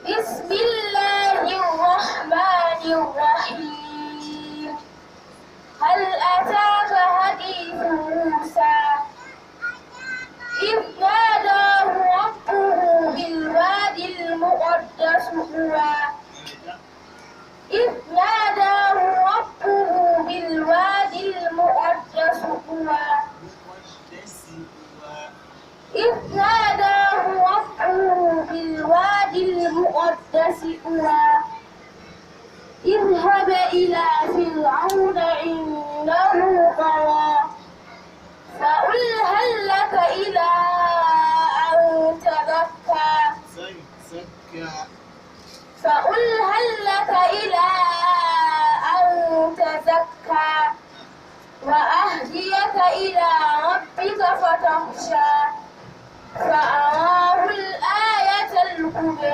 بسم الله الرحمن الرحيم هل أتاك حديث موسى إذ ناداه ربه بالوادي المقدس طوى إذ ناداه ربه بالوادي المقدس طوى إذ ناداه ربه بالوادي المقدس طوى اذهب إلى فرعون إنه طغى فقل هل لك إلى أن تزكى فقل هل لك إلى أن تزكى وأهديك إلى ربك فتخشى فأراه الآية الكبرى